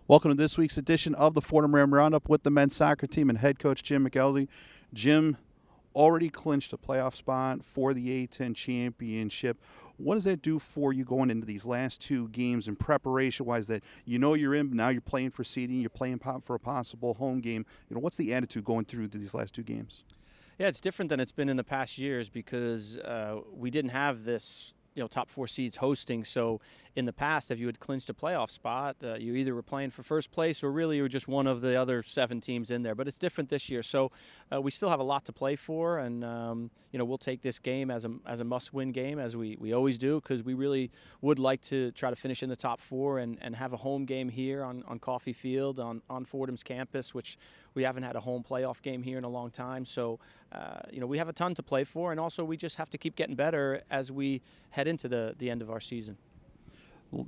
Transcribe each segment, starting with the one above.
Welcome to this week's edition of the Fordham Roundup with the men's soccer team and head coach Jim McElderry. Jim already clinched a playoff spot for the A10 championship. What does that do for you going into these last two games and preparation-wise that you know you're in, but now you're playing for seeding, you're playing for a possible home game? What's the attitude going through these last two games? Yeah, it's different than it's been in the past years because we didn't have this top four seeds hosting. So in the past, if you had clinched a playoff spot, you either were playing for first place or really you were just one of the other 7 teams in there. But it's different this year. So we still have a lot to play for, and we'll take this game as a must-win game, as we always do, because we really would like to try to finish in the top 4 and have a home game here on Coffee Field on Fordham's campus, which we haven't had a home playoff game here in a long time. So we have a ton to play for, and also we just have to keep getting better as we head into the end of our season.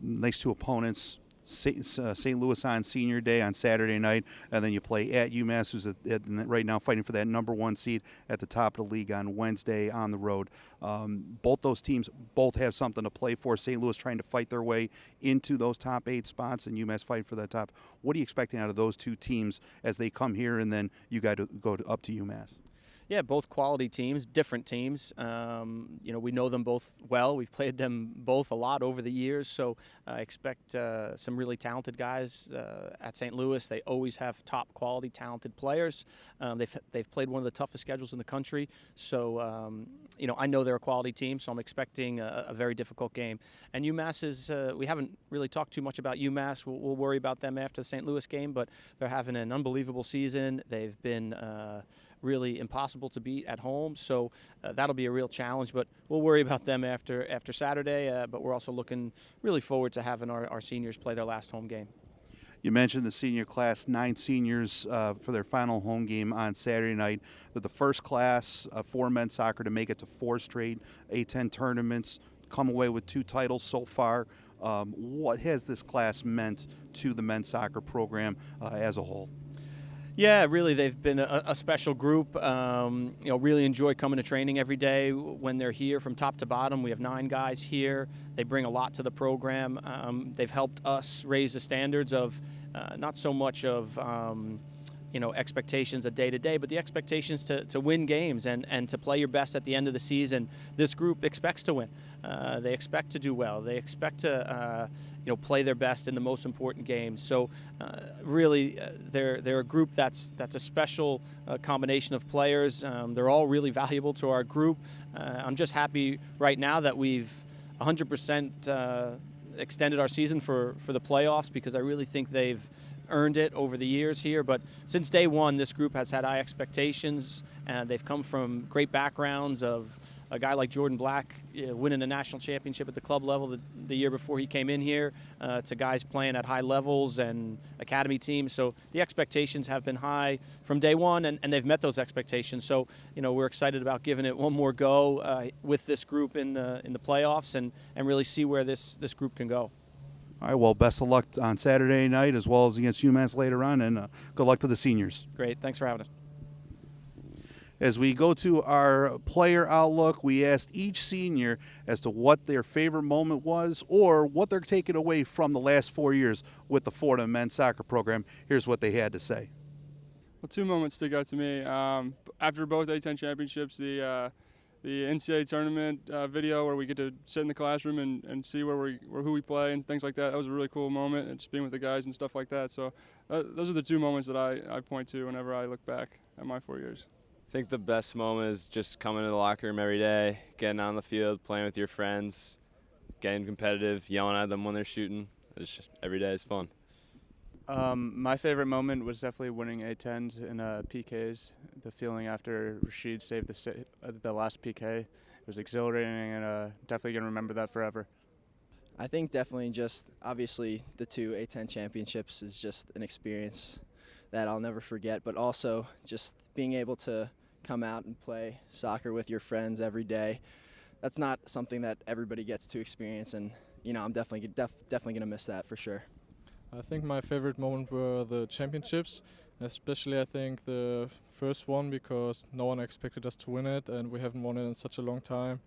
Next two opponents, St. Louis on Senior Day on Saturday night, and then you play at UMass, who's right now fighting for that number 1 seed at the top of the league on Wednesday on the road. Both those teams have something to play for. St. Louis trying to fight their way into those top 8 spots, and UMass fighting for that top. What are you expecting out of those two teams as they come here, and then you got to go up to UMass? Yeah, both quality teams, different teams. We know them both well. We've played them both a lot over the years, so I expect some really talented guys at St. Louis. They always have top quality, talented players. They've played one of the toughest schedules in the country, so I know they're a quality team, so I'm expecting a very difficult game. And UMass is, we haven't really talked too much about UMass. We'll worry about them after the St. Louis game, but they're having an unbelievable season. They've been really impossible to beat at home, so that'll be a real challenge, but we'll worry about them after Saturday, but we're also looking really forward to having our seniors play their last home game. You mentioned the senior class, 9 seniors for their final home game on Saturday night. They're the first class for men's soccer to make it to 4 straight A10 tournaments, come away with 2 titles so far. What has this class meant to the men's soccer program as a whole? Yeah, really, they've been a special group. Really enjoy coming to training every day when they're here from top to bottom. We have 9 guys here. They bring a lot to the program. They've helped us raise the standards of not so much of expectations of day-to-day, but the expectations to win games and to play your best at the end of the season. This group expects to win. They expect to do well. They expect to play their best in the most important games. So really, they're a group that's a special combination of players. They're all really valuable to our group. I'm just happy right now that we've 100% extended our season for the playoffs, because I really think they've earned it over the years here. But since day one, this group has had high expectations, and they've come from great backgrounds of a guy like Jordan Black winning a national championship at the club level the year before he came in here, to guys playing at high levels and academy teams. So the expectations have been high from day one, and they've met those expectations. So we're excited about giving it one more go with this group in the playoffs, and really see where this group can go. All right, well, best of luck on Saturday night as well as against UMass later on, and good luck to the seniors. Great. Thanks for having us. As we go to our player outlook, we asked each senior as to what their favorite moment was or what they're taking away from the last 4 years with the Fordham men's soccer program. Here's what they had to say. Well, 2 moments stick out to me. After both A10 championships, the NCAA tournament video where we get to sit in the classroom and see who we play and things like that. That was a really cool moment, and just being with the guys and stuff like that. So those are the 2 moments that I point to whenever I look back at my 4 years. I think the best moment is just coming to the locker room every day, getting on the field, playing with your friends, getting competitive, yelling at them when they're shooting. Every day is fun. My favorite moment was definitely winning A10s in PKs. The feeling after Rashid saved the last PK, it was exhilarating, and definitely going to remember that forever. I think definitely just, obviously, the 2 A10 championships is just an experience that I'll never forget, but also just being able to come out and play soccer with your friends every day. That's not something that everybody gets to experience, and I'm definitely going to miss that for sure. I think my favorite moment were the championships, especially I think the first one, because no one expected us to win it, and we haven't won it in such a long time.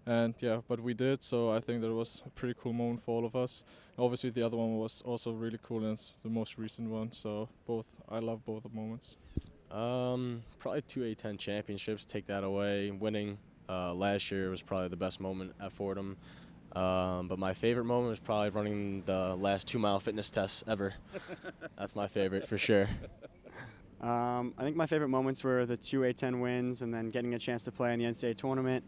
And yeah, but we did, so I think that was a pretty cool moment for all of us. Obviously, the other one was also really cool, and it's the most recent one. So I love both the moments. Probably 2 A10 championships. Take that away. Winning last year was probably the best moment at Fordham. But my favorite moment was probably running the last 2-mile fitness test ever. That's my favorite for sure. I think my favorite moments were the 2 A10 wins and then getting a chance to play in the NCAA tournament.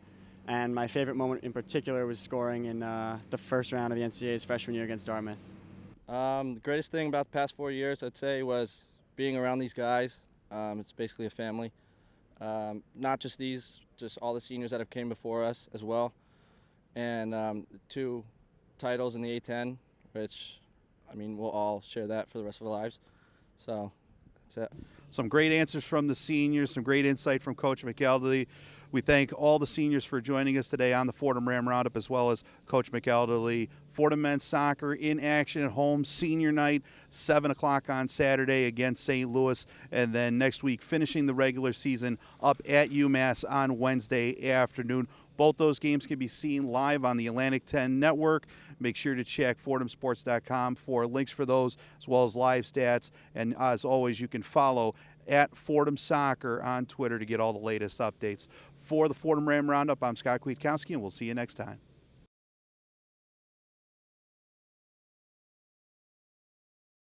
And my favorite moment in particular was scoring in the first round of the NCAA's freshman year against Dartmouth. The greatest thing about the past 4 years, I'd say, was being around these guys. It's basically a family. Not just these, just all the seniors that have came before us as well. And 2 titles in the A10, which, I mean, we'll all share that for the rest of our lives. So that's it. Some great answers from the seniors, some great insight from Coach McElderry. We thank all the seniors for joining us today on the Fordham Ram Roundup, as well as Coach McElderry. Fordham men's soccer in action at home, senior night, 7 o'clock on Saturday against St. Louis. And then next week, finishing the regular season up at UMass on Wednesday afternoon. Both those games can be seen live on the Atlantic 10 network. Make sure to check FordhamSports.com for links for those, as well as live stats. And as always, you can follow at Fordham Soccer on Twitter to get all the latest updates. For the Fordham Ram Roundup, I'm Scott Kwiatkowski, and we'll see you next time.